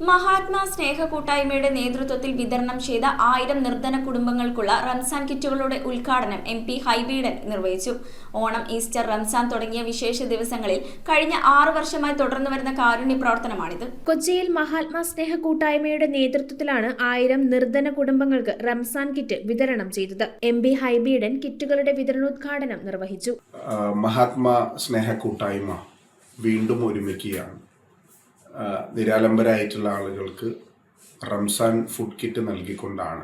മഹാത്മാ സ്നേഹ കൂട്ടായ്മയുടെ നേതൃത്വത്തിൽ വിതരണം ചെയ്ത 1000 നിർധന കുടുംബങ്ങൾക്കുള്ള റംസാൻ കിറ്റുകളുടെ ഉദ്ഘാടനം MP ഹൈബീഡൻ നിർവഹിച്ചു. ഓണം, ഈസ്റ്റർ, റംസാൻ തുടങ്ങിയ വിശേഷ ദിവസങ്ങളിൽ കഴിഞ്ഞ 6 വർഷമായി തുടർന്നുവരുന്ന കാരുണ്യ പ്രവർത്തനമാണിത്. കൊച്ചിയിൽ മഹാത്മാ സ്നേഹ കൂട്ടായ്മയുടെ നേതൃത്വത്തിലാണ് 1000 നിർധന കുടുംബങ്ങൾക്ക് റംസാൻ കിറ്റ് വിതരണം ചെയ്തത്. MP ഹൈബീഡൻ കിറ്റുകളുടെ വിതരണോദ്ഘാടനം നിർവഹിച്ചു. മഹാത്മാ സ്നേഹ കൂട്ടായ്മ വീണ്ടും ഒരുമിക്കുകയാണ്. നിരാലംബരായിട്ടുള്ള ആളുകൾക്ക് റംസാൻ ഫുഡ് കിറ്റ് നൽകിക്കൊണ്ടാണ്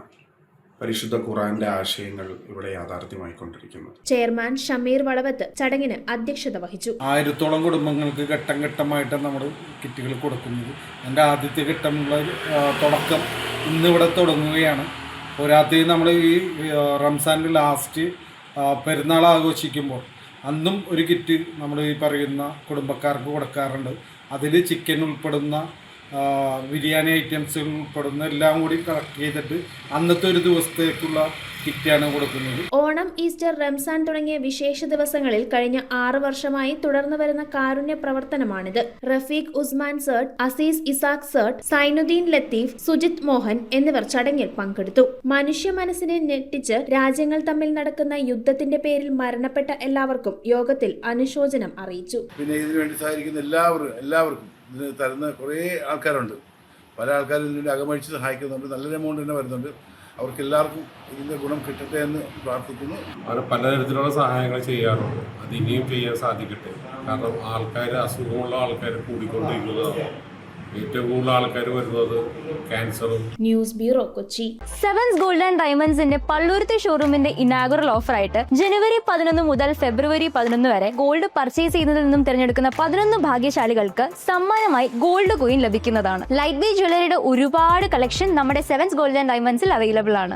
പരിശുദ്ധ ഖുർആന്റെ ആശയങ്ങൾ ഇവിടെ യാഥാർത്ഥ്യമായിക്കൊണ്ടിരിക്കുന്നത്. ചെയർമാൻ ഷമീർ വളവത്ത് ചടങ്ങിന് അധ്യക്ഷത വഹിച്ചു. 1000-ഓളം കുടുംബങ്ങൾക്ക് ഘട്ടം ഘട്ടമായിട്ട് നമ്മൾ കിറ്റുകൾ കൊടുക്കുന്നത്. എൻ്റെ ആദ്യത്തെ ഘട്ടമുള്ള തുടക്കം ഇന്നിവിടെ തുടങ്ങുകയാണ്. പോരാതെ നമ്മൾ ഈ റംസാൻ്റെ ലാസ്റ്റ് പെരുന്നാൾ ആഘോഷിക്കുമ്പോൾ അന്നും ഒരു കിറ്റ് നമ്മൾ ഈ പറയുന്ന കുടുംബക്കാർക്ക് കൊടുക്കാറുണ്ട്. അതിൽ ചിക്കൻ ഉൾപ്പെടുന്ന ബിരിയാണി ഐറ്റംസുകൾ ഉൾപ്പെടുന്ന എല്ലാം കൂടി കളക്ട് ചെയ്തിട്ട് അന്നത്തെ ഒരു ദിവസത്തേക്കുള്ള കിറ്റാണ് കൊടുക്കുന്നത്. ഓണം, ഈസ്റ്റർ, റംസാൻ തുടങ്ങിയ വിശേഷ ദിവസങ്ങളിൽ കഴിഞ്ഞ 6 വർഷമായി തുടർന്നു വരുന്ന കാരുണ്യ പ്രവർത്തനമാണിത്. റഫീഖ് ഉസ്മാൻ സേട്ട്, അസീസ് ഇസാഖ് സേട്ട്, സൈനുദ്ദീൻ ലത്തീഫ്, സുജിത് മോഹൻ എന്നിവർ ചടങ്ങിൽ പങ്കെടുത്തു. മനുഷ്യ മനസ്സിനെ ഞെട്ടിച്ച് രാജ്യങ്ങൾ തമ്മിൽ നടക്കുന്ന യുദ്ധത്തിന്റെ പേരിൽ മരണപ്പെട്ട എല്ലാവർക്കും യോഗത്തിൽ അനുശോചനം അറിയിച്ചു. പിന്നെ ഇതിനു വേണ്ടി സഹായിക്കുന്ന എല്ലാവർക്കും ഇതിന് തരുന്ന കുറേ ആൾക്കാരുണ്ട്. പല ആൾക്കാരും ഇതിൻ്റെ അകമഴിച്ച് സഹായിക്കുന്നുണ്ട്. നല്ലൊരു എമൗണ്ട് തന്നെ വരുന്നുണ്ട്. അവർക്ക് എല്ലാവർക്കും ഇതിൻ്റെ ഗുണം കിട്ടട്ടെ എന്ന് പ്രാർത്ഥിക്കുന്നു. അവർ പലതരത്തിലുള്ള സഹായങ്ങൾ ചെയ്യാറുണ്ട്. അത് ഇനിയും ചെയ്യാൻ സാധിക്കട്ടെ. കാരണം അസുഖമുള്ള ആൾക്കാർ കൂടിക്കൊണ്ടിരിക്കുന്നതാണ്. ഏറ്റവും കൂടുതൽ ആൾക്കാർ വരുന്നത് ക്യാൻസറും. News bureau, Kochi. Sevens Gold and ഡയമണ്ട്സിന്റെ പള്ളൂരുത്തി ഷോറൂമിന്റെ ഇനാഗുറൽ ഓഫറായിട്ട് ജനുവരി 11 മുതൽ ഫെബ്രുവരി 11 വരെ ഗോൾഡ് പർച്ചേസ് ചെയ്യുന്നതിൽ നിന്നും തിരഞ്ഞെടുക്കുന്ന 11 ഭാഗ്യശാലികൾക്ക് സമ്മാനമായി ഗോൾഡ് കോയിൻ ലഭിക്കുന്നതാണ്. ലൈറ്റ് വെയ്റ്റ് ജ്വല്ലറിയുടെ ഒരുപാട് കളക്ഷൻ നമ്മുടെ സെവൻസ് ഗോൾഡ് ആൻഡ് ഡയമണ്ട്സിൽ അവൈലബിൾ ആണ്.